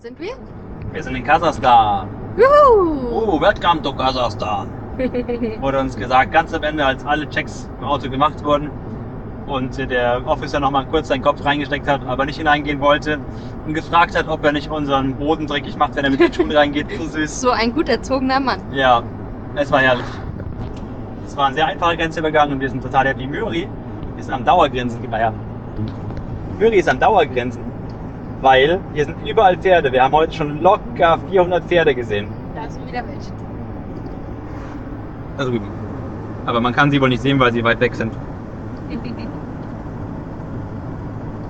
sind wir? Wir sind in Kasachstan. Juhu! Welcome to Kasachstan. Wurde uns gesagt, ganz am Ende, als alle Checks im Auto gemacht wurden und der Officer noch mal kurz seinen Kopf reingesteckt hat, aber nicht hineingehen wollte und gefragt hat, ob er nicht unseren Boden dreckig macht, wenn er mit den Schuhen reingeht. So süß. So ein gut erzogener Mann. Ja, es war herrlich. Es war ein sehr einfacher Grenzübergang und wir sind total happy. Möri ist am Dauergrinsen. Möri ist am Dauergrinsen, weil hier sind überall Pferde. Wir haben heute schon locker 400 Pferde gesehen. Da sind wieder welche. Da drüben. Aber man kann sie wohl nicht sehen, weil sie weit weg sind.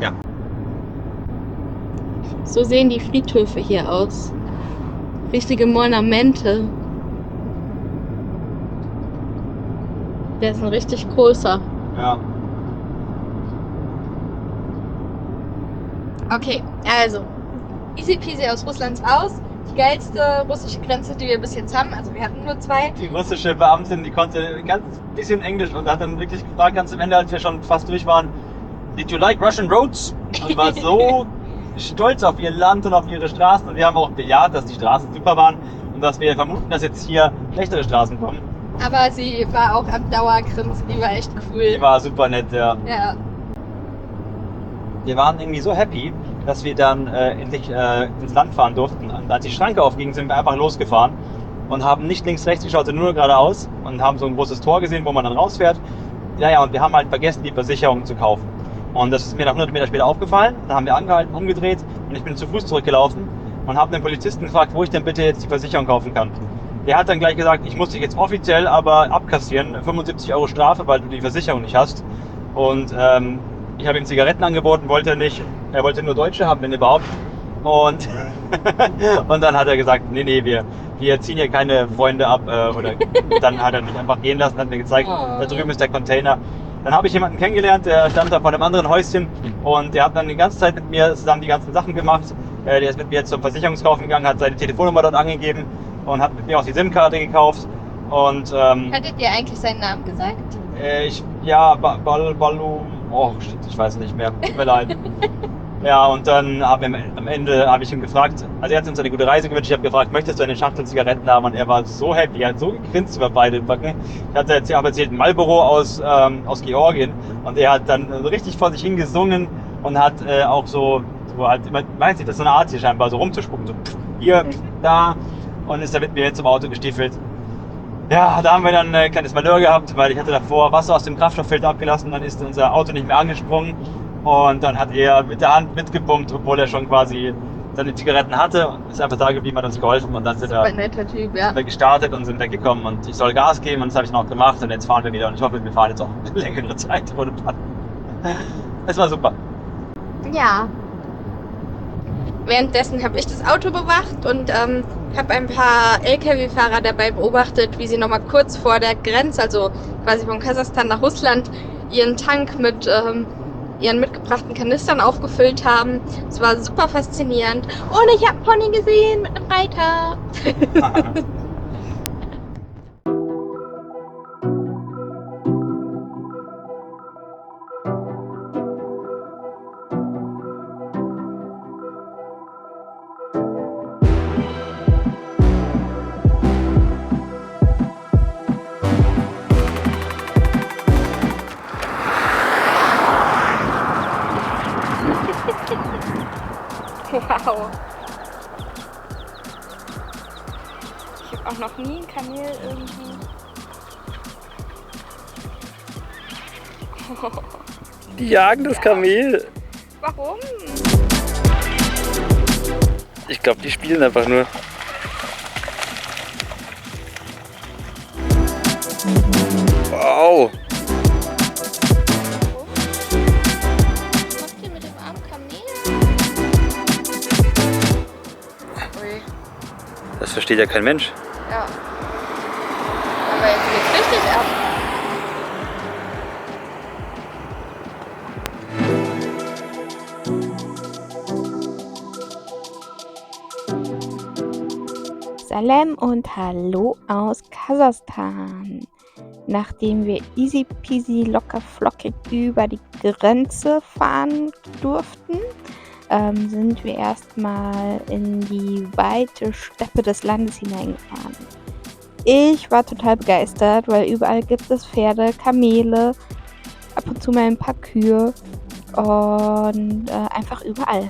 Ja. So sehen die Friedhöfe hier aus. Richtige Monumente. Der ist ein richtig großer. Ja. Okay, also easy peasy aus Russlands raus. Die geilste russische Grenze, die wir bis jetzt haben. Also wir hatten nur 2. Die russische Beamtin, die konnte ein ganz bisschen Englisch und hat dann wirklich gefragt, ganz am Ende, als wir schon fast durch waren, Did you like Russian roads? Und war so stolz auf ihr Land und auf ihre Straßen. Und wir haben auch bejaht, dass die Straßen super waren und dass wir vermuten, dass jetzt hier schlechtere Straßen kommen. Aber sie war auch am Dauergrinsen, die war echt cool. Die war super nett, ja. Ja. Wir waren irgendwie so happy, dass wir dann endlich ins Land fahren durften. Und als die Schranke aufging, sind wir einfach losgefahren und haben nicht links, rechts geschaut, sondern nur geradeaus und haben so ein großes Tor gesehen, wo man dann rausfährt. Ja, und wir haben halt vergessen, die Versicherung zu kaufen. Und das ist mir nach 100 Meter später aufgefallen. Da haben wir angehalten, umgedreht und ich bin zu Fuß zurückgelaufen und habe den Polizisten gefragt, wo ich denn bitte jetzt die Versicherung kaufen kann. Der hat dann gleich gesagt, ich muss dich jetzt offiziell aber abkassieren, 75 € Strafe, weil du die Versicherung nicht hast. Und ich habe ihm Zigaretten angeboten, wollte er nicht. Er wollte nur Deutsche haben, wenn überhaupt. Und, und dann hat er gesagt, nee, wir ziehen hier keine Freunde ab. Oder dann hat er mich einfach gehen lassen, hat mir gezeigt, da drüben ist der Container. Dann habe ich jemanden kennengelernt, der stand da vor einem anderen Häuschen und der hat dann die ganze Zeit mit mir zusammen die ganzen Sachen gemacht. Der ist mit mir zum Versicherungskauf gegangen, hat seine Telefonnummer dort angegeben und hat mit mir auch die SIM-Karte gekauft. Und, Hattet ihr eigentlich seinen Namen gesagt? Balu, oh shit, ich weiß nicht mehr, tut mir leid. Ja, und dann am Ende habe ich ihn gefragt, also er hat uns eine gute Reise gewünscht, ich habe gefragt, möchtest du eine Schachtel Zigaretten haben? Und er war so happy, er hat so gegrinst über beide Backen. Ich habe erzählt, ein Marlboro aus Georgien und er hat dann richtig vor sich hingesungen und hat auch so halt, weiß nicht, das ist so eine Art hier scheinbar, so rumzuspucken, so hier, da, und ist dann mit mir zum Auto gestiefelt. Ja, da haben wir dann ein kleines Malheur gehabt, weil ich hatte davor Wasser aus dem Kraftstofffilter abgelassen, dann ist unser Auto nicht mehr angesprungen und dann hat er mit der Hand mitgepumpt, obwohl er schon quasi seine Zigaretten hatte und ist einfach da geblieben, hat uns geholfen und dann sind wir gestartet und sind weggekommen und ich soll Gas geben und das habe ich noch gemacht und jetzt fahren wir wieder und ich hoffe, wir fahren jetzt auch eine längere Zeit ohne Pannen. Es war super. Ja. Währenddessen habe ich das Auto bewacht und habe ein paar LKW-Fahrer dabei beobachtet, wie sie nochmal kurz vor der Grenze, also quasi von Kasachstan nach Russland, ihren Tank mit ihren mitgebrachten Kanistern aufgefüllt haben. Es war super faszinierend. Und ich habe Pony gesehen mit einem Reiter. Wow. Ich habe auch noch nie ein Kamel irgendwie. Die jagen das Kamel. Warum? Ich glaube, die spielen einfach nur. Wow. Was macht ihr mit dem armen Kamel? Ui. Das versteht ja kein Mensch. Ja. Aber jetzt geht's richtig ab. Salam und Hallo aus Kasachstan. Nachdem wir easy peasy locker flockig über die Grenze fahren durften, sind wir erstmal in die weite Steppe des Landes hineingefahren. Ich war total begeistert, weil überall gibt es Pferde, Kamele, ab und zu mal ein paar Kühe und einfach überall.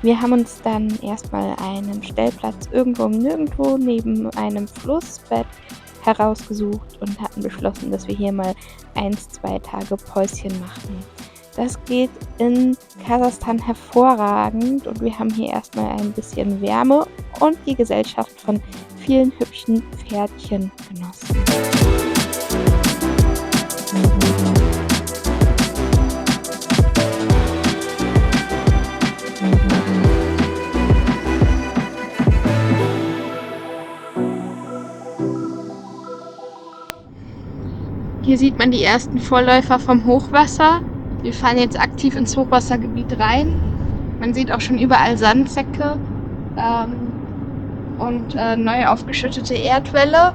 Wir haben uns dann erstmal einen Stellplatz irgendwo im Nirgendwo neben einem Flussbett herausgesucht und hatten beschlossen, dass wir hier mal 1-2 Tage Päuschen machen. Das geht in Kasachstan hervorragend und wir haben hier erstmal ein bisschen Wärme und die Gesellschaft von vielen hübschen Pferdchen genossen. Hier sieht man die ersten Vorläufer vom Hochwasser. Wir fahren jetzt aktiv ins Hochwassergebiet rein. Man sieht auch schon überall Sandsäcke und neu aufgeschüttete Erdwälle.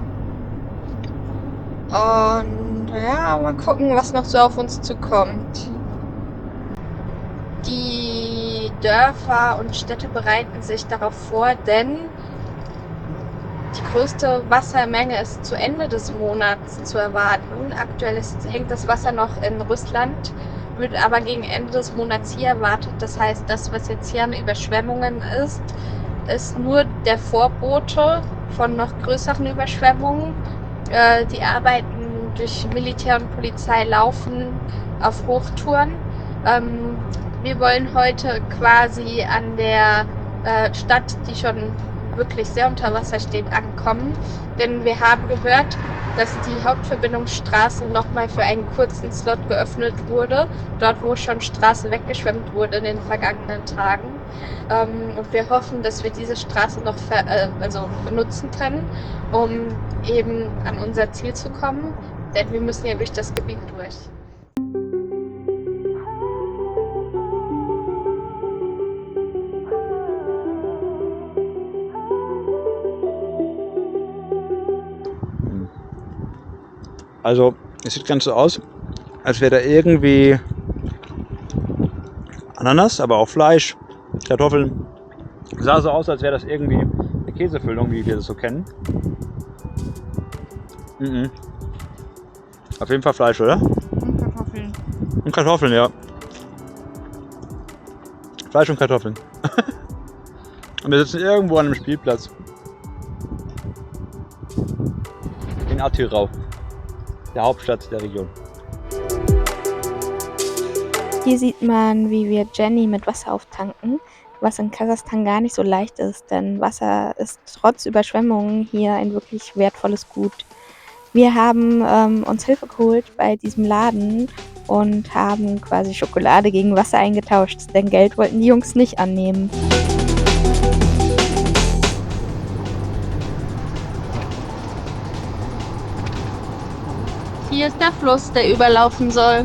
Und ja, mal gucken, was noch so auf uns zukommt. Die Dörfer und Städte bereiten sich darauf vor, denn die größte Wassermenge ist zu Ende des Monats zu erwarten. Aktuell hängt das Wasser noch in Russland, wird aber gegen Ende des Monats hier erwartet. Das heißt, das, was jetzt hier an Überschwemmungen ist nur der Vorbote von noch größeren Überschwemmungen. Die Arbeiten durch Militär und Polizei laufen auf Hochtouren. Wir wollen heute quasi an der Stadt, die schon wirklich sehr unter Wasser steht, ankommen. Denn wir haben gehört, dass die Hauptverbindungsstraße nochmal für einen kurzen Slot geöffnet wurde. Dort, wo schon Straße weggeschwemmt wurde in den vergangenen Tagen. Und wir hoffen, dass wir diese Straße noch benutzen können, um eben an unser Ziel zu kommen. Denn wir müssen ja durch das Gebiet durch. Also, es sieht ganz so aus, als wäre da irgendwie Ananas, aber auch Fleisch, Kartoffeln. Sah so aus, als wäre das irgendwie eine Käsefüllung, wie wir das so kennen. Auf jeden Fall Fleisch, oder? Und Kartoffeln. Und Kartoffeln, ja. Fleisch und Kartoffeln. Und wir sitzen irgendwo an einem Spielplatz. In Atyrau, der Hauptstadt der Region. Hier sieht man, wie wir Jenny mit Wasser auftanken, was in Kasachstan gar nicht so leicht ist, denn Wasser ist trotz Überschwemmungen hier ein wirklich wertvolles Gut. Wir haben uns Hilfe geholt bei diesem Laden und haben quasi Schokolade gegen Wasser eingetauscht, denn Geld wollten die Jungs nicht annehmen. Hier ist der Fluss, der überlaufen soll.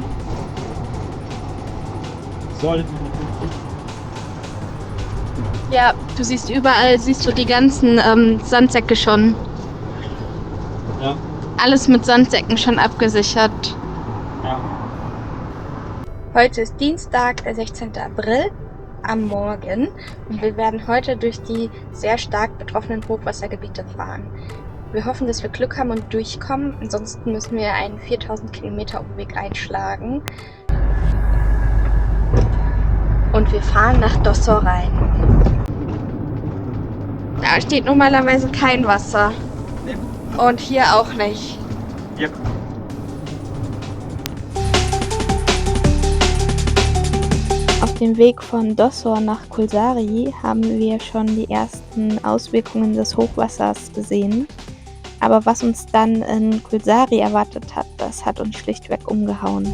Ja, du siehst überall, die ganzen Sandsäcke schon. Ja. Alles mit Sandsäcken schon abgesichert. Ja. Heute ist Dienstag, der 16. April am Morgen und wir werden heute durch die sehr stark betroffenen Hochwassergebiete fahren. Wir hoffen, dass wir Glück haben und durchkommen, ansonsten müssen wir einen 4000 Kilometer Umweg einschlagen. Und wir fahren nach Dossor rein. Da steht normalerweise kein Wasser. Nee. Und hier auch nicht. Yep. Auf dem Weg von Dossor nach Kulsari haben wir schon die ersten Auswirkungen des Hochwassers gesehen. Aber was uns dann in Kulsari erwartet hat, das hat uns schlichtweg umgehauen.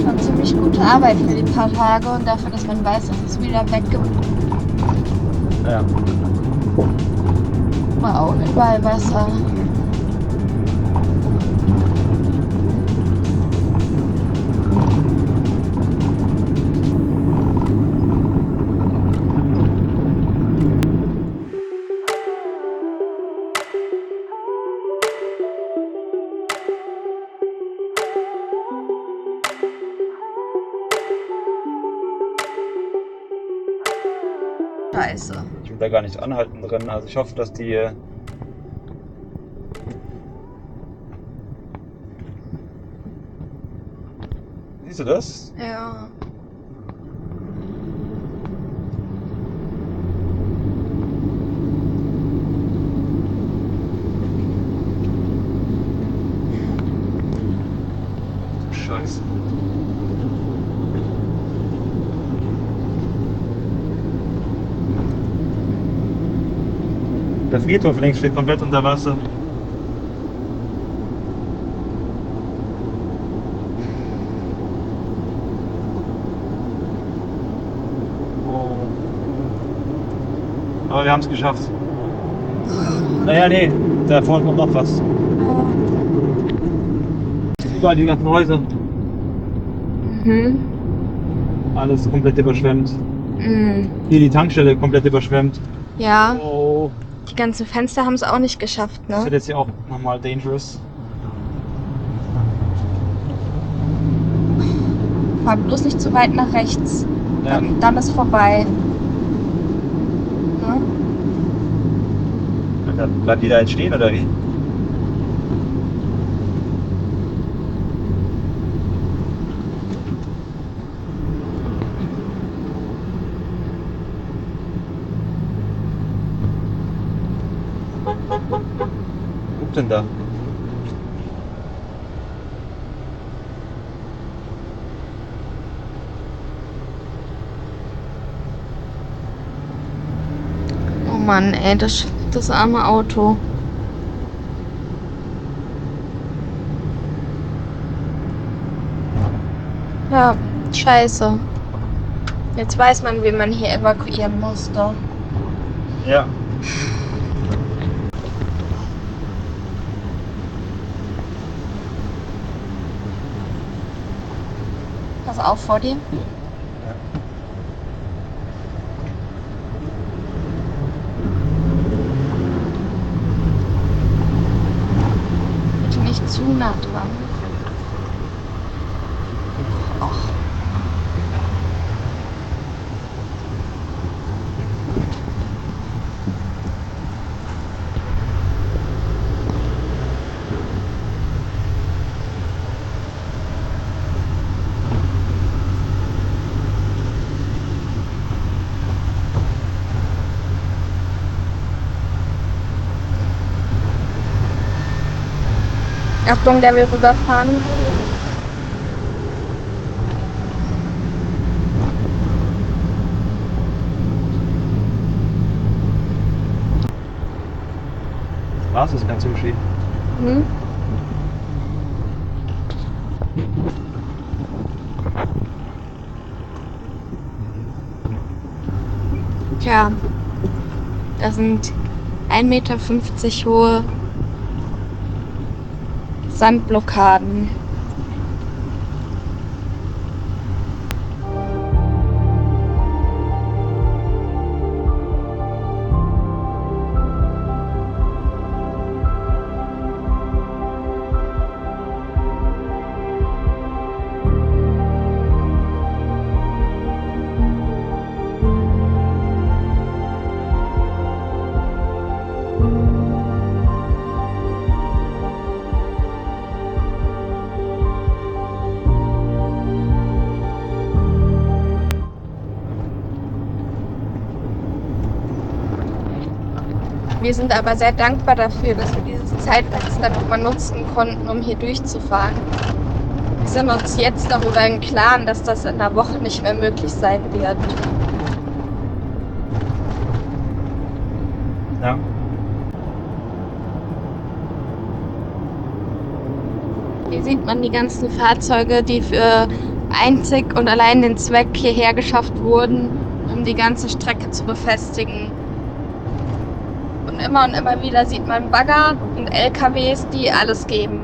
Schon ziemlich gute Arbeit für die paar Tage und dafür, dass man weiß, dass es wieder weggeht. Ja. Wow, überall Wasser. scheiße. Ich will da gar nicht anhalten drin. Also ich hoffe, dass die... Siehst du das? Ja. Scheiße. Der Friedhof links steht komplett unter Wasser. Aber wir haben es geschafft. Naja, nee, da vorne kommt noch was. Überall die ganzen Häuser. Mhm. Alles komplett überschwemmt. Mhm. Hier die Tankstelle komplett überschwemmt. Ja, Oh, die ganzen Fenster haben es auch nicht geschafft, das ne? wird jetzt hier auch nochmal dangerous. Fahr bloß nicht zu weit nach rechts. Ja. Dann ist vorbei. Ne? Dann bleibt die da jetzt stehen oder wie? Guck denn da? Oh Mann, ey, das arme Auto. Ja, scheiße. Jetzt weiß man, wie man hier evakuieren musste. Ja. Pass auf vor dir. Bitte nicht zu nah dran. Och. Achtung, der will rüberfahren. Was ist ganz Sushi? Mhm. Tja, das sind 1,50 Meter hohe Sandblockaden. Wir sind aber sehr dankbar dafür, dass wir dieses Zeitfenster nochmal nutzen konnten, um hier durchzufahren. Wir sind uns jetzt darüber im Klaren, dass das in einer Woche nicht mehr möglich sein wird. Ja. Hier sieht man die ganzen Fahrzeuge, die für einzig und allein den Zweck hierher geschafft wurden, um die ganze Strecke zu befestigen. Und immer wieder sieht man Bagger und LKWs, die alles geben.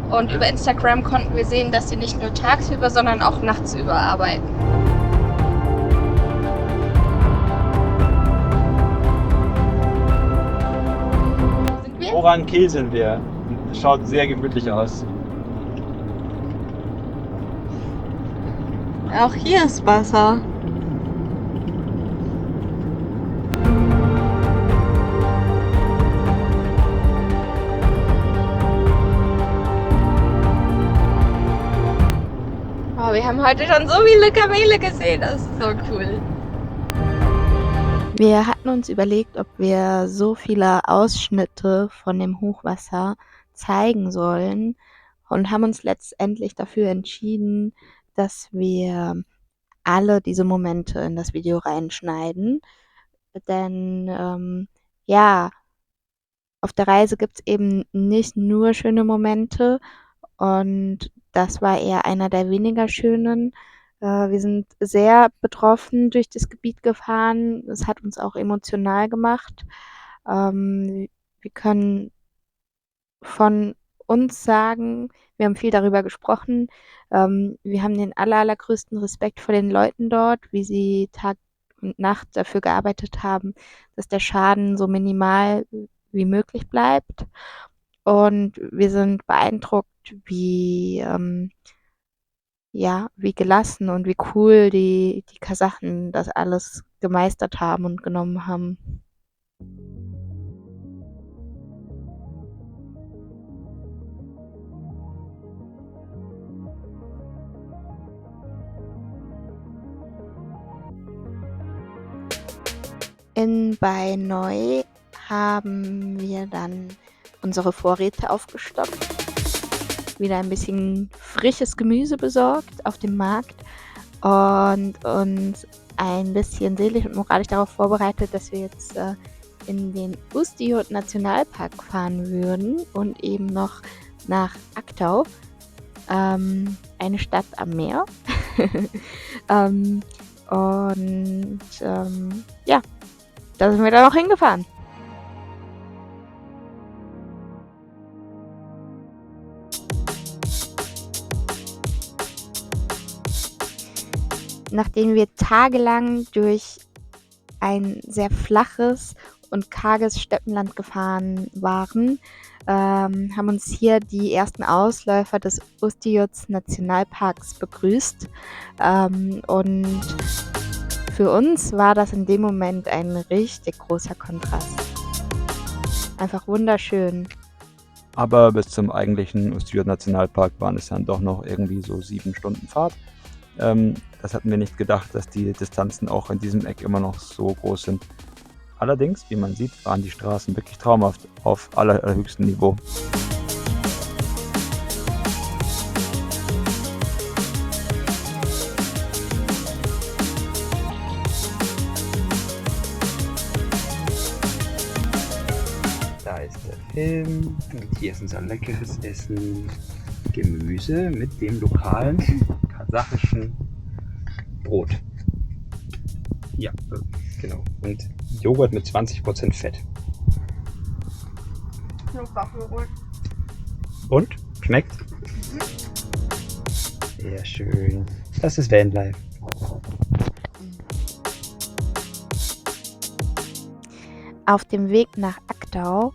Und über Instagram konnten wir sehen, dass sie nicht nur tagsüber, sondern auch nachts über arbeiten. Sind wir? Oran Kiel sind wir. Schaut sehr gemütlich aus. Auch hier ist Wasser. wir haben heute schon so viele Kamele gesehen, das ist so cool. Wir hatten uns überlegt, ob wir so viele Ausschnitte von dem Hochwasser zeigen sollen und haben uns letztendlich dafür entschieden, dass wir alle diese Momente in das Video reinschneiden. Denn ja, auf der Reise gibt es eben nicht nur schöne Momente und das war eher einer der weniger schönen. Wir sind sehr betroffen durch das Gebiet gefahren. Es hat uns auch emotional gemacht. Wir können von uns sagen, wir haben viel darüber gesprochen. Wir haben den allergrößten Respekt vor den Leuten dort, wie sie Tag und Nacht dafür gearbeitet haben, dass der Schaden so minimal wie möglich bleibt. Und wir sind beeindruckt, wie gelassen und wie cool die Kasachen das alles gemeistert haben und genommen haben. In Bainoi haben wir dann unsere Vorräte aufgestockt, wieder ein bisschen frisches Gemüse besorgt auf dem Markt und uns ein bisschen seelisch und moralisch darauf vorbereitet, dass wir jetzt in den Ustiot Nationalpark fahren würden und eben noch nach Aktau, eine Stadt am Meer. Da sind wir dann auch hingefahren. Nachdem wir tagelang durch ein sehr flaches und karges Steppenland gefahren waren, haben uns hier die ersten Ausläufer des Ustiots Nationalparks begrüßt. Und für uns war das in dem Moment ein richtig großer Kontrast. Einfach wunderschön. Aber bis zum eigentlichen Ustiot Nationalpark waren es dann doch noch irgendwie so 7 Stunden Fahrt. Das hatten wir nicht gedacht, dass die Distanzen auch in diesem Eck immer noch so groß sind. Allerdings, wie man sieht, waren die Straßen wirklich traumhaft auf allerhöchstem Niveau. Da ist der Film und hier ist unser leckeres Essen. Gemüse mit dem lokalen kasachischen Brot. Ja, genau. Und Joghurt mit 20% Fett. Und? Schmeckt? Sehr schön. Das ist Vanlife. Auf dem Weg nach Aktau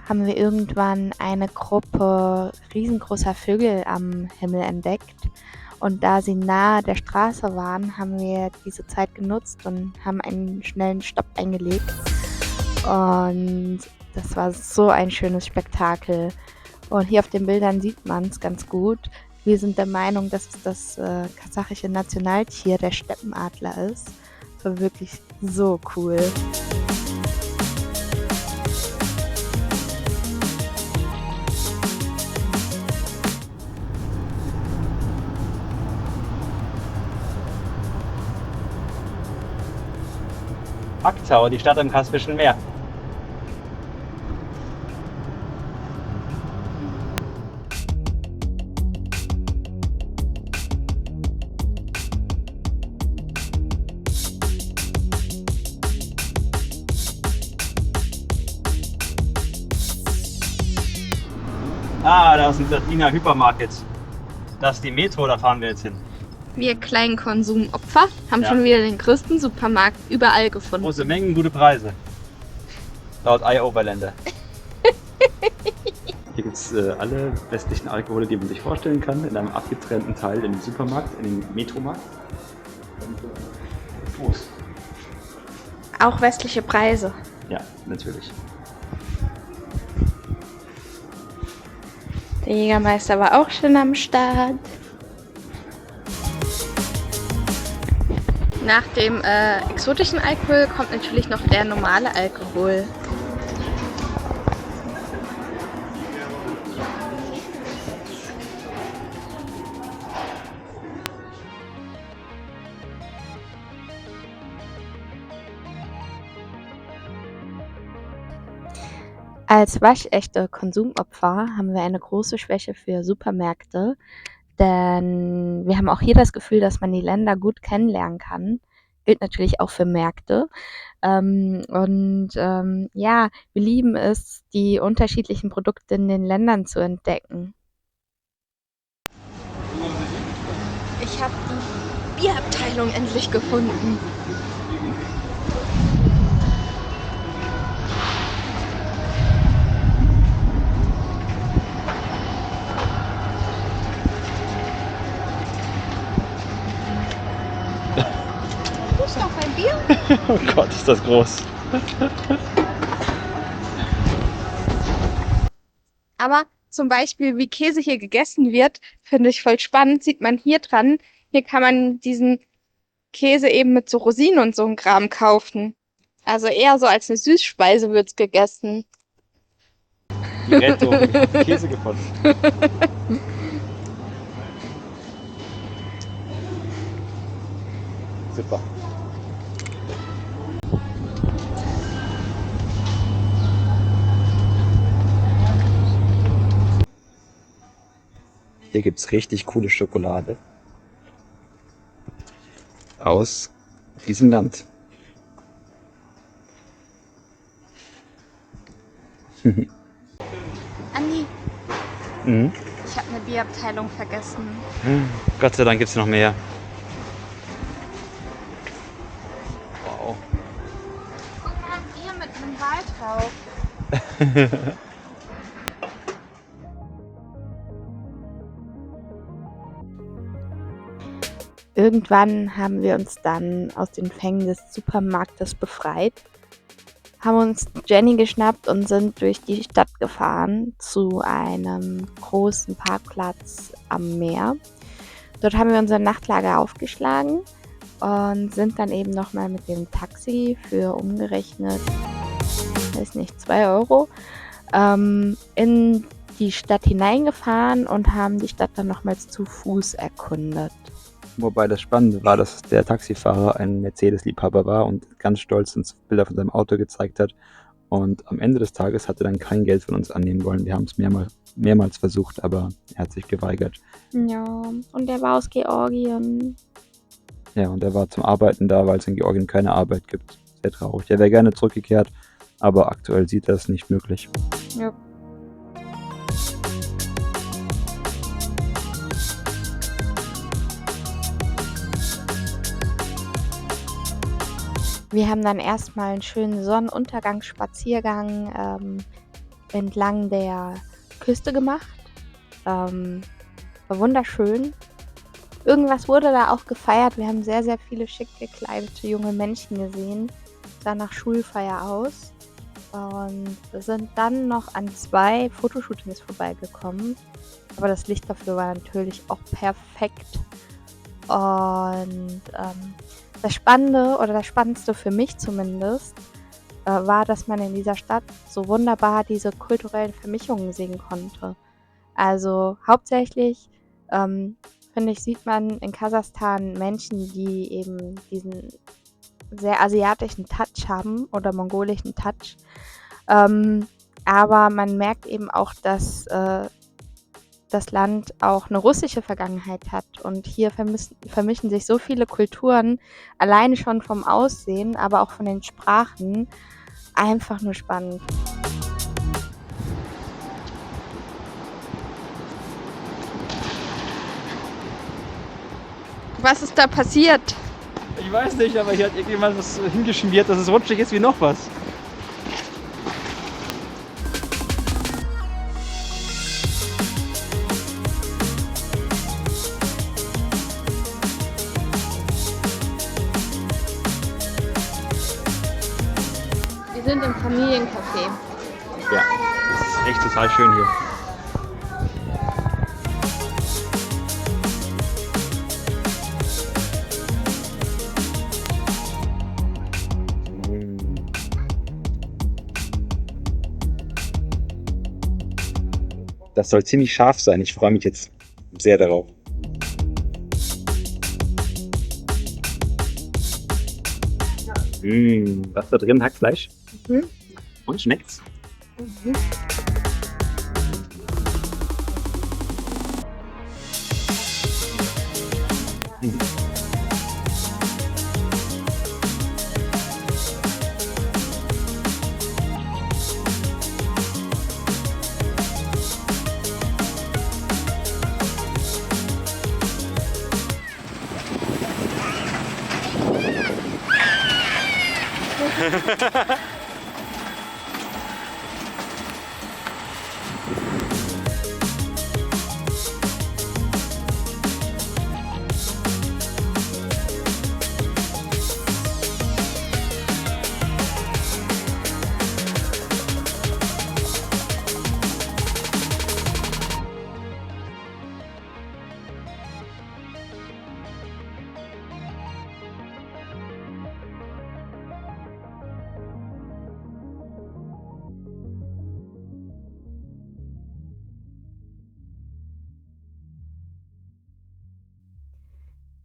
haben wir irgendwann eine Gruppe riesengroßer Vögel am Himmel entdeckt. Und da sie nahe der Straße waren, haben wir diese Zeit genutzt und haben einen schnellen Stopp eingelegt. Und das war so ein schönes Spektakel. Und hier auf den Bildern sieht man es ganz gut. Wir sind der Meinung, dass es das kasachische Nationaltier, der Steppenadler ist. Das war wirklich so cool. Aktau, die Stadt am Kaspischen Meer. Da ist unser Wiener Hypermarket. Das ist die Metro, da fahren wir jetzt hin. Wir kleinen Konsumopfer haben schon wieder den größten Supermarkt überall gefunden. Große Mengen, gute Preise. Laut iOverländer. Hier gibt es alle westlichen Alkohole, die man sich vorstellen kann, in einem abgetrennten Teil im Supermarkt, in dem Metromarkt. Prost. Auch westliche Preise. Ja, natürlich. Der Jägermeister war auch schon am Start. Nach dem exotischen Alkohol kommt natürlich noch der normale Alkohol. Als waschechte Konsumopfer haben wir eine große Schwäche für Supermärkte, denn wir haben auch hier das Gefühl, dass man die Länder gut kennenlernen kann. Gilt natürlich auch für Märkte. Ja, wir lieben es, die unterschiedlichen Produkte in den Ländern zu entdecken. Ich habe die Bierabteilung endlich gefunden. Lust auf ein Bier? Oh Gott, ist das groß. Aber zum Beispiel, wie Käse hier gegessen wird, finde ich voll spannend. Sieht man hier dran. Hier kann man diesen Käse eben mit so Rosinen und so einem Kram kaufen. Also eher so als eine Süßspeise wird's gegessen. Die Rettung, ich habe Käse gefunden. Super. Hier gibt es richtig coole Schokolade aus diesem Land. Andi, Mhm. ich habe eine Bierabteilung vergessen. Gott sei Dank gibt es noch mehr. Wow. Guck mal, ein Bier mit einem Wal drauf. Irgendwann haben wir uns dann aus den Fängen des Supermarktes befreit, haben uns Jenny geschnappt und sind durch die Stadt gefahren zu einem großen Parkplatz am Meer. Dort haben wir unser Nachtlager aufgeschlagen und sind dann eben nochmal mit dem Taxi für umgerechnet, weiß nicht, 2 Euro, in die Stadt hineingefahren und haben die Stadt dann nochmals zu Fuß erkundet. Wobei das Spannende war, dass der Taxifahrer ein Mercedes-Liebhaber war und ganz stolz uns Bilder von seinem Auto gezeigt hat. Und am Ende des Tages hat er dann kein Geld von uns annehmen wollen. Wir haben es mehrmals versucht, aber er hat sich geweigert. Ja, und der war aus Georgien. Ja, und er war zum Arbeiten da, weil es in Georgien keine Arbeit gibt. Sehr traurig. Er wäre gerne zurückgekehrt, aber aktuell sieht er es nicht möglich. Ja. Wir haben dann erstmal einen schönen Sonnenuntergangsspaziergang entlang der Küste gemacht. War wunderschön. Irgendwas wurde da auch gefeiert. Wir haben sehr, sehr viele schick gekleidete junge Menschen gesehen. Sah nach Schulfeier aus. Und wir sind dann noch an 2 Fotoshootings vorbeigekommen. Aber das Licht dafür war natürlich auch perfekt. Und das Spannende oder das Spannendste für mich zumindest war, dass man in dieser Stadt so wunderbar diese kulturellen Vermischungen sehen konnte. Also hauptsächlich, finde ich, sieht man in Kasachstan Menschen, die eben diesen sehr asiatischen Touch haben oder mongolischen Touch. Aber man merkt eben auch, dass das Land auch eine russische Vergangenheit hat. Und hier vermischen sich so viele Kulturen, alleine schon vom Aussehen, aber auch von den Sprachen. Einfach nur spannend. Was ist da passiert? Ich weiß nicht, aber hier hat irgendjemand was hingeschmiert, dass es rutschig ist wie noch was. Wir sind im Familiencafé. Ja, das ist echt total schön hier. Das soll ziemlich scharf sein. Ich freue mich jetzt sehr darauf. Was da drin? Hackfleisch? Mhm. Und schmeckt's? Mhm.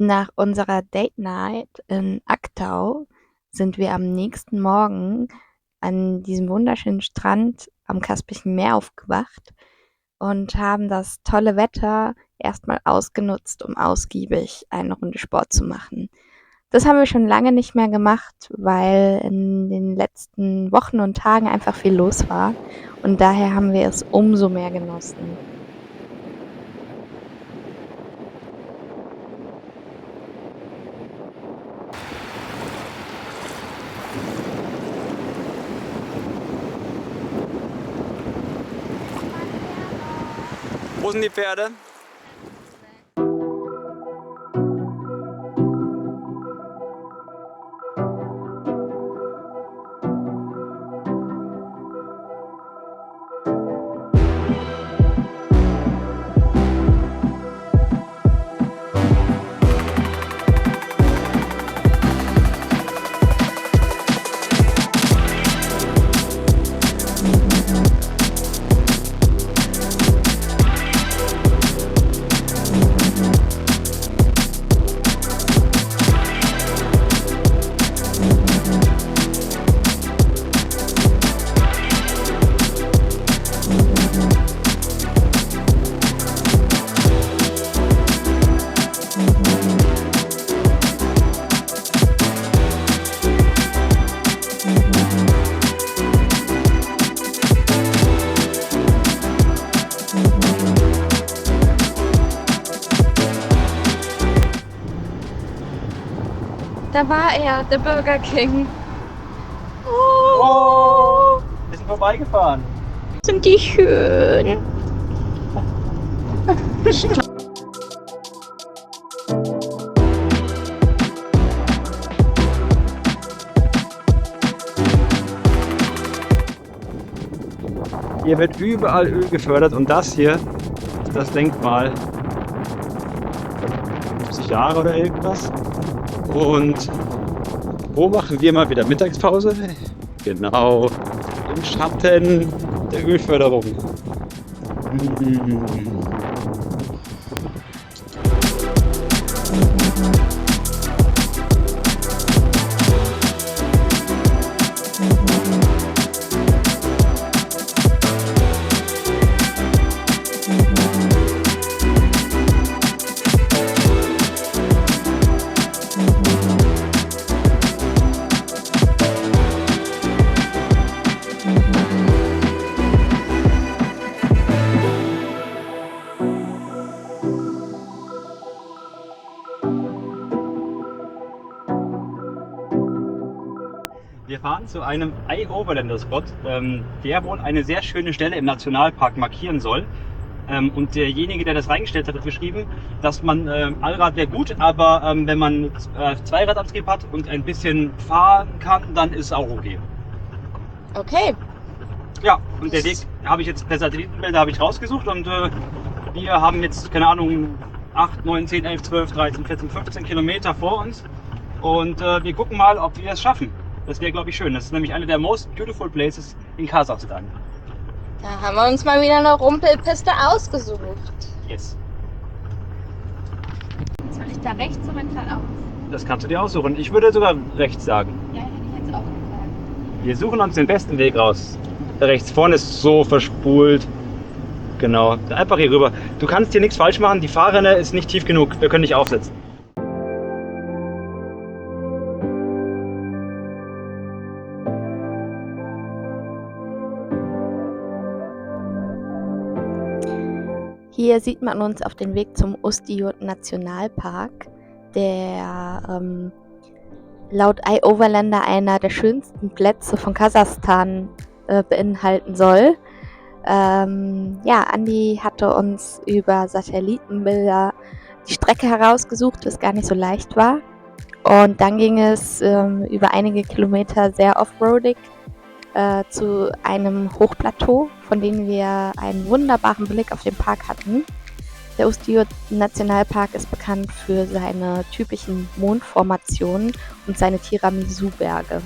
Nach unserer Date Night in Aktau sind wir am nächsten Morgen an diesem wunderschönen Strand am Kaspischen Meer aufgewacht und haben das tolle Wetter erstmal ausgenutzt, um ausgiebig eine Runde Sport zu machen. Das haben wir schon lange nicht mehr gemacht, weil in den letzten Wochen und Tagen einfach viel los war und daher haben wir es umso mehr genossen. Wo sind die Pferde? Da war er, der Burger King. Oh, wir sind vorbeigefahren. Sind die schön. Hier wird überall Öl gefördert und das hier ist das Denkmal. 50 Jahre oder irgendwas. Und wo machen wir mal wieder Mittagspause? Genau, im Schatten der Ölförderung. Wir fahren zu einem Eye-Overlander-Spot, der wohl eine sehr schöne Stelle im Nationalpark markieren soll. Und derjenige, der das reingestellt hat, hat geschrieben, dass man Allrad wäre gut, aber wenn man Zweiradantrieb hat und ein bisschen fahren kann, dann ist es auch okay. Okay. Ja, und der Weg habe ich jetzt per Satellitenbilder habe ich rausgesucht und wir haben jetzt, keine Ahnung, 8, 9, 10, 11, 12, 13, 14, 15 Kilometer vor uns und wir gucken mal, ob wir es schaffen. Das wäre, glaube ich, schön. Das ist nämlich einer der most beautiful places in Kasachstan. Da haben wir uns mal wieder eine Rumpelpiste ausgesucht. Yes. Soll ich da rechts oder geradeaus? Das kannst du dir aussuchen. Ich würde sogar rechts sagen. Ja, hätte ich jetzt auch gesagt. Wir suchen uns den besten Weg raus. Rechts vorne ist so verspult. Genau, einfach hier rüber. Du kannst hier nichts falsch machen. Die Fahrrinne ist nicht tief genug. Wir können dich aufsetzen. Hier sieht man uns auf dem Weg zum Ustiot Nationalpark, der laut iOverlander einer der schönsten Plätze von Kasachstan beinhalten soll. Andi hatte uns über Satellitenbilder die Strecke herausgesucht, was gar nicht so leicht war. Und dann ging es über einige Kilometer sehr offroadig zu einem Hochplateau, von dem wir einen wunderbaren Blick auf den Park hatten. Der Ustiot Nationalpark ist bekannt für seine typischen Mondformationen und seine Tiramisu-Berge.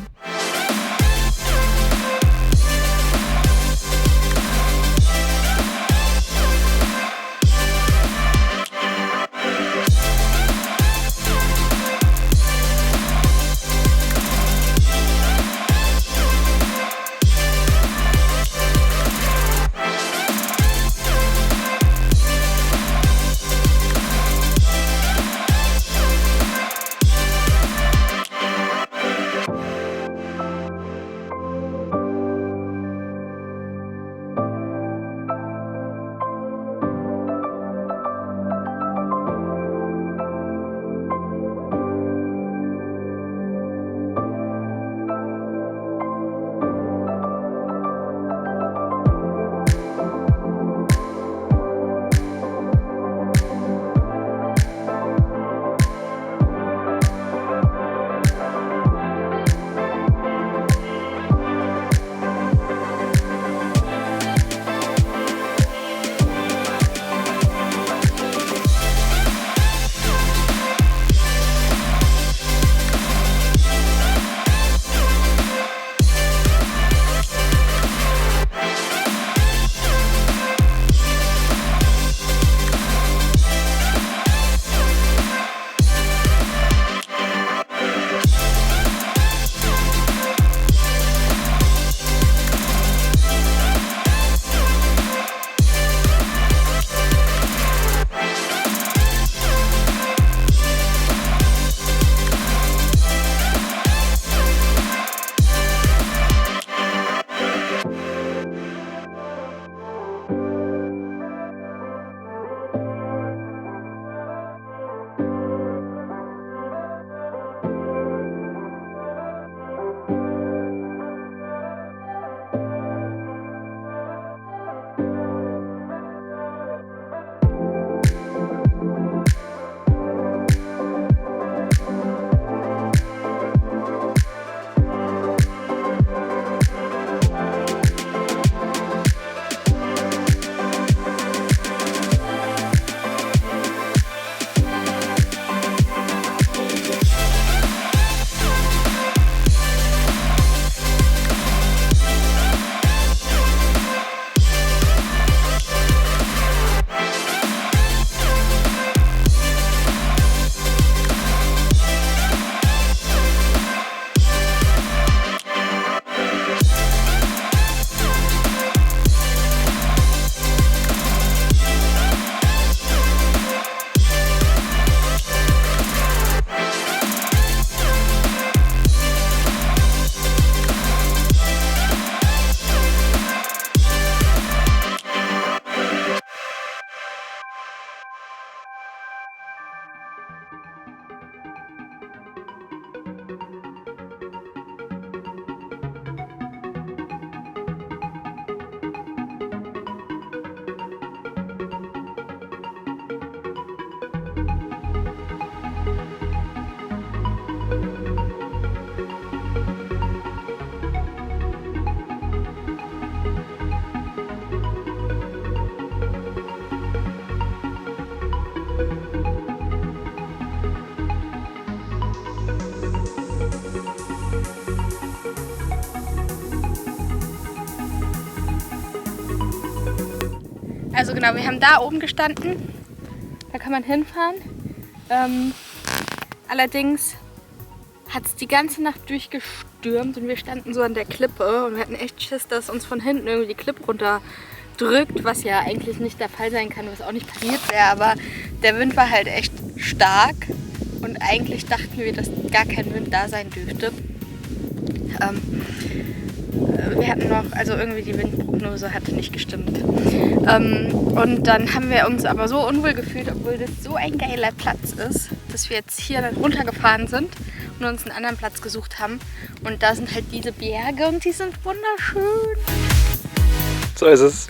Also genau, wir haben da oben gestanden. Da kann man hinfahren. Allerdings hat es die ganze Nacht durchgestürmt und wir standen so an der Klippe und wir hatten echt Schiss, dass uns von hinten irgendwie die Klippe runterdrückt, was ja eigentlich nicht der Fall sein kann, was auch nicht passiert wäre, aber der Wind war halt echt stark und eigentlich dachten wir, dass gar kein Wind da sein dürfte. Wir hatten noch, also irgendwie die Windprognose hatte nicht gestimmt. Und dann haben wir uns aber so unwohl gefühlt, obwohl das so ein geiler Platz ist, dass wir jetzt hier dann runtergefahren sind und uns einen anderen Platz gesucht haben. Und da sind halt diese Berge und die sind wunderschön. So ist es.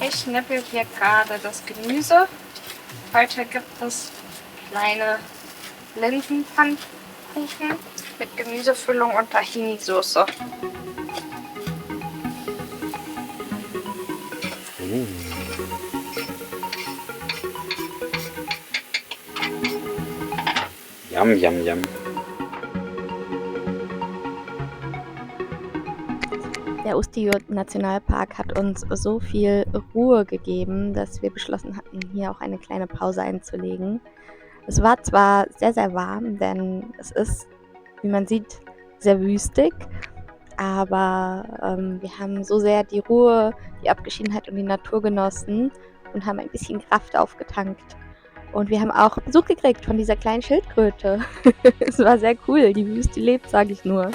Ich schnippel hier gerade das Gemüse. Heute gibt es kleine Linsenpfannkuchen mit Gemüsefüllung und Tahini-Soße. Yum, yum, yum. Der Ustiyo-Nationalpark hat uns so viel Ruhe gegeben, dass wir beschlossen hatten, hier auch eine kleine Pause einzulegen. Es war zwar sehr, sehr warm, denn es ist, wie man sieht, sehr wüstig, aber wir haben so sehr die Ruhe, die Abgeschiedenheit und die Natur genossen und haben ein bisschen Kraft aufgetankt. Und wir haben auch Besuch gekriegt von dieser kleinen Schildkröte. Es war sehr cool, die Wüste lebt, sage ich nur.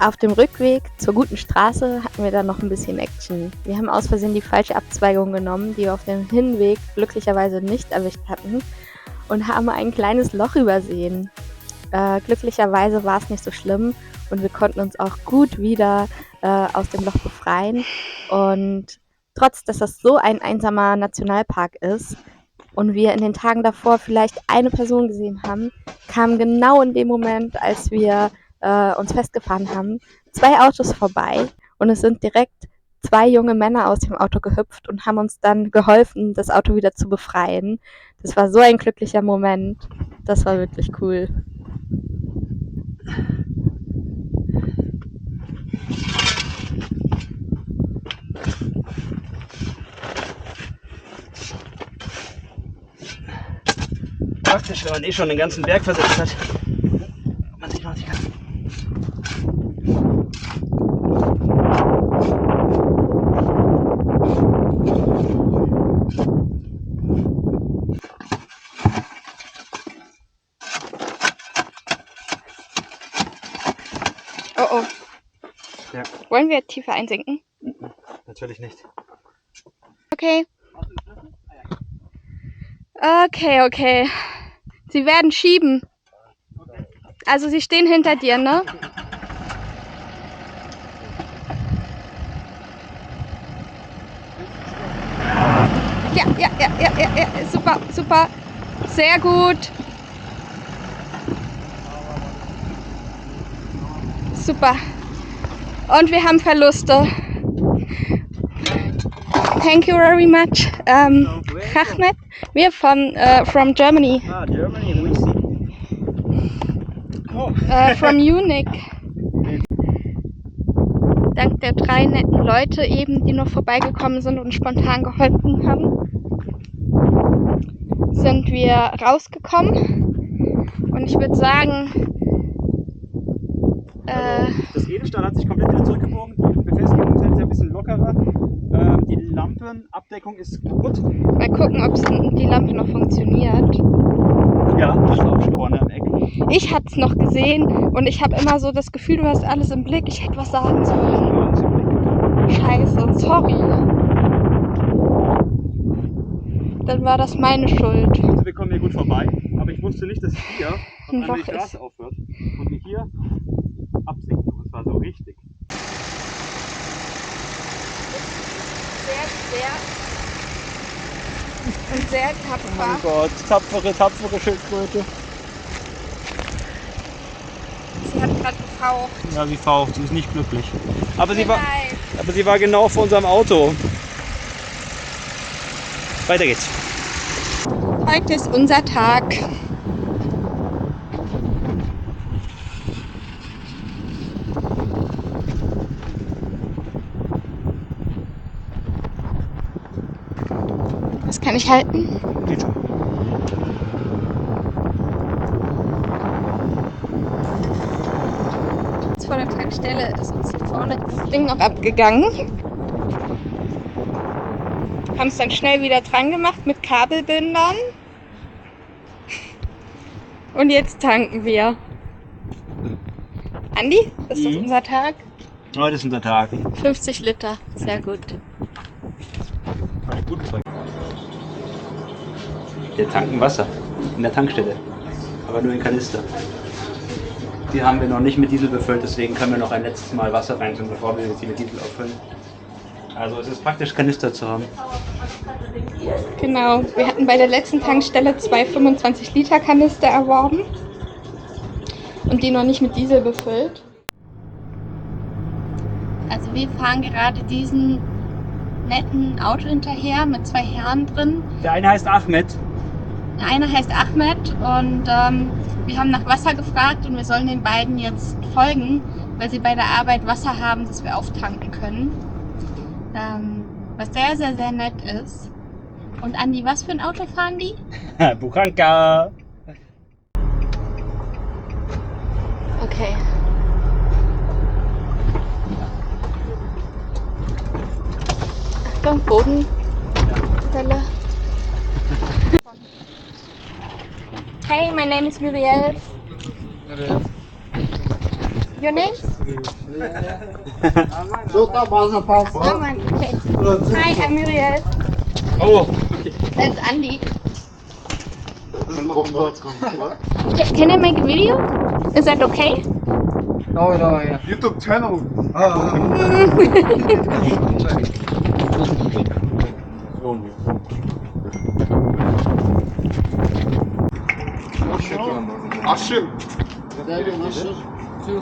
Auf dem Rückweg zur guten Straße hatten wir dann noch ein bisschen Action. Wir haben aus Versehen die falsche Abzweigung genommen, die wir auf dem Hinweg glücklicherweise nicht erwischt hatten und haben ein kleines Loch übersehen. Glücklicherweise war es nicht so schlimm und wir konnten uns auch gut wieder aus dem Loch befreien. Und trotz, dass das so ein einsamer Nationalpark ist und wir in den Tagen davor vielleicht eine Person gesehen haben, kam genau in dem Moment, als wir uns festgefahren haben, 2 Autos vorbei und es sind direkt 2 junge Männer aus dem Auto gehüpft und haben uns dann geholfen, das Auto wieder zu befreien. Das war so ein glücklicher Moment. Das war wirklich cool. Praktisch, wenn man schon den ganzen Berg versetzt hat. Man sich noch nicht kann. Oh oh. Ja. Wollen wir tiefer einsinken? Natürlich nicht. Okay. Okay. Sie werden schieben. Also sie stehen hinter dir, ne? Ja. Super. Sehr gut. Super. Und wir haben Verluste. Thank you very much. Ahmed, we're from Germany. Germany, we see. Oh. From Munich. dank der 3 netten Leute eben, die noch vorbeigekommen sind und spontan geholfen haben, sind wir rausgekommen. Und ich würde sagen, das Edelstahl hat sich komplett wieder zurückgebogen. Die Befestigung ist jetzt ein bisschen lockerer. Die Lampenabdeckung ist kaputt. mal gucken, ob die Lampe noch funktioniert. Ja, das ist auch vorne am Eck. Ich hatte es noch gesehen und ich habe immer so das Gefühl, du hast alles im Blick. Ich hätte was sagen sollen. Scheiße, sorry. Dann war das meine Schuld. Also wir kommen hier gut vorbei, aber ich wusste nicht, dass hier auf Ein einmal die Loch Straße ist. aufhört und wir hier absinken. Und zwar so richtig. Sehr tapfer. Gott, tapfere Schildkröte. Sie hat gerade gefaucht. Ja, sie faucht, sie ist nicht glücklich. Aber sie Nein. war genau vor unserem Auto. Weiter geht's. Heute ist unser Tag. Was kann ich halten? Bitte. Jetzt vor der Tankstelle ist uns hier vorne das Ding noch abgegangen. Haben es dann schnell wieder dran gemacht mit Kabelbindern. Und jetzt tanken wir. Andi, ist das unser Tag? Heute ist unser Tag. 50 Liter, sehr gut. Wir tanken Wasser in der Tankstelle, aber nur in Kanister. Die haben wir noch nicht mit Diesel befüllt, deswegen können wir noch ein letztes Mal Wasser reintun, bevor wir sie mit Diesel auffüllen. Also es ist praktisch Kanister zu haben. Genau, wir hatten bei der letzten Tankstelle 2 25 Liter Kanister erworben und die noch nicht mit Diesel befüllt. Also wir fahren gerade diesen netten Auto hinterher mit 2 Herren drin. Der eine heißt Ahmed. Einer heißt Ahmed und wir haben nach Wasser gefragt und wir sollen den beiden jetzt folgen, weil sie bei der Arbeit Wasser haben, das wir auftanken können. Was sehr, sehr, sehr nett ist. Und Andi, was für ein Auto fahren die? Buchanka. Okay. Achtung, Bodenwelle. Hey, my name is Muriel. Your name? Aman. Okay. Hi, I'm Muriel. Oh, That's Andy. Can I make a video? Is that okay? No, yeah. YouTube channel. Aşık.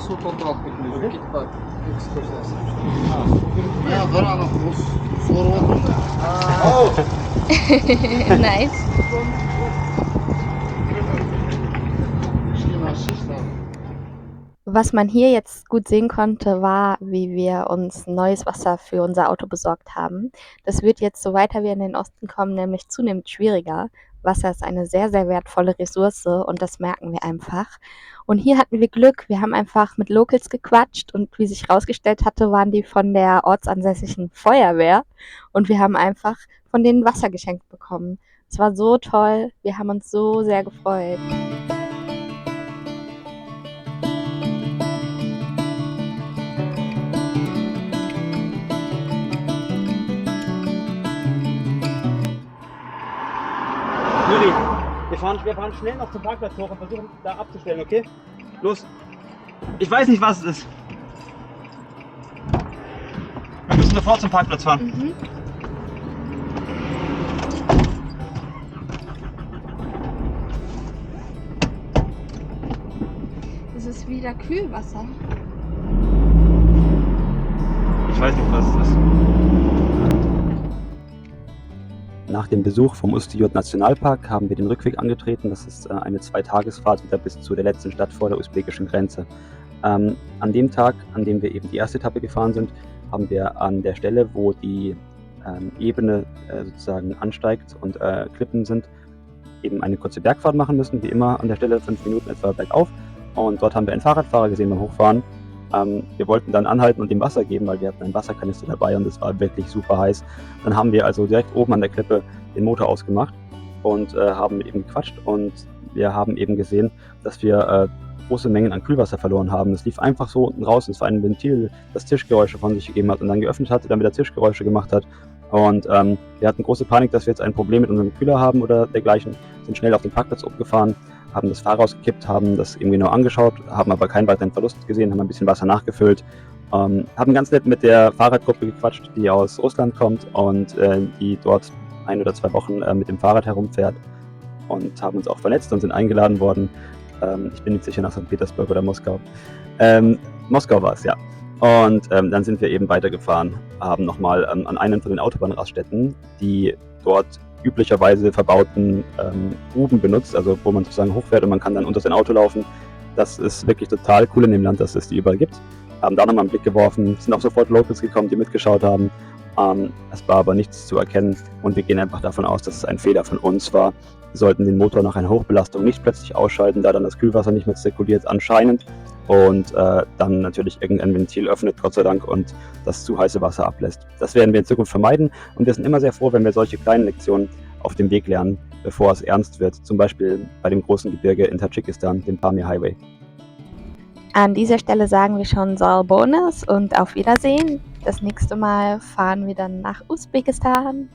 Su topraklık müzik. Git bak. Ya karanlık soru Nice. Was man hier jetzt gut sehen konnte, war, wie wir uns neues Wasser für unser Auto besorgt haben. Das wird jetzt, so weiter wir in den Osten kommen, nämlich zunehmend schwieriger. Wasser ist eine sehr, sehr wertvolle Ressource und das merken wir einfach. Und hier hatten wir Glück, wir haben einfach mit Locals gequatscht und wie sich herausgestellt hatte, waren die von der ortsansässigen Feuerwehr und wir haben einfach von denen Wasser geschenkt bekommen. Es war so toll, wir haben uns so sehr gefreut. Juri, wir fahren schnell noch zum Parkplatz hoch und versuchen da abzustellen, okay? Los. Ich weiß nicht, was es ist. Wir müssen sofort zum Parkplatz fahren. Mhm. Es ist wieder Kühlwasser. Ich weiß nicht, was es ist. Nach dem Besuch vom Ustiyurt Nationalpark haben wir den Rückweg angetreten. Das ist eine 2-Tagesfahrt wieder bis zu der letzten Stadt vor der usbekischen Grenze. An dem Tag, an dem wir eben die erste Etappe gefahren sind, haben wir an der Stelle, wo die Ebene sozusagen ansteigt und Klippen sind, eben eine kurze Bergfahrt machen müssen, wie immer an der Stelle 5 Minuten etwa bergauf. Und dort haben wir einen Fahrradfahrer gesehen beim Hochfahren. Wir wollten dann anhalten und ihm Wasser geben, weil wir hatten einen Wasserkanister dabei und es war wirklich super heiß. Dann haben wir also direkt oben an der Klippe den Motor ausgemacht und haben mit ihm gequatscht, und wir haben eben gesehen, dass wir große Mengen an Kühlwasser verloren haben. Es lief einfach so unten raus, und es war ein Ventil, das Tischgeräusche von sich gegeben hat und dann geöffnet hat, dann wieder Tischgeräusche gemacht hat. Und wir hatten große Panik, dass wir jetzt ein Problem mit unserem Kühler haben oder dergleichen, sind schnell auf den Parkplatz umgefahren, haben das Fahrrad rausgekippt, haben das eben genau angeschaut, haben aber keinen weiteren Verlust gesehen, haben ein bisschen Wasser nachgefüllt, haben ganz nett mit der Fahrradgruppe gequatscht, die aus Russland kommt und die dort 1 oder 2 Wochen mit dem Fahrrad herumfährt, und haben uns auch vernetzt und sind eingeladen worden. Ich bin nicht sicher, nach St. Petersburg oder Moskau. Moskau war es, ja. Und dann sind wir eben weitergefahren, haben nochmal an einen von den Autobahnraststätten die dort üblicherweise verbauten Gruben benutzt, also wo man sozusagen hochfährt und man kann dann unter sein Auto laufen. Das ist wirklich total cool in dem Land, dass es die überall gibt. Haben da nochmal einen Blick geworfen, sind auch sofort Locals gekommen, die mitgeschaut haben. Es war aber nichts zu erkennen, und wir gehen einfach davon aus, dass es ein Fehler von uns war. Wir sollten den Motor nach einer Hochbelastung nicht plötzlich ausschalten, da dann das Kühlwasser nicht mehr zirkuliert anscheinend, und dann natürlich irgendein Ventil öffnet, Gott sei Dank, und das zu heiße Wasser ablässt. Das werden wir in Zukunft vermeiden, und wir sind immer sehr froh, wenn wir solche kleinen Lektionen auf dem Weg lernen, bevor es ernst wird, zum Beispiel bei dem großen Gebirge in Tadschikistan, dem Pamir Highway. An dieser Stelle sagen wir schon Sal Bonus und auf Wiedersehen. Das nächste Mal fahren wir dann nach Usbekistan.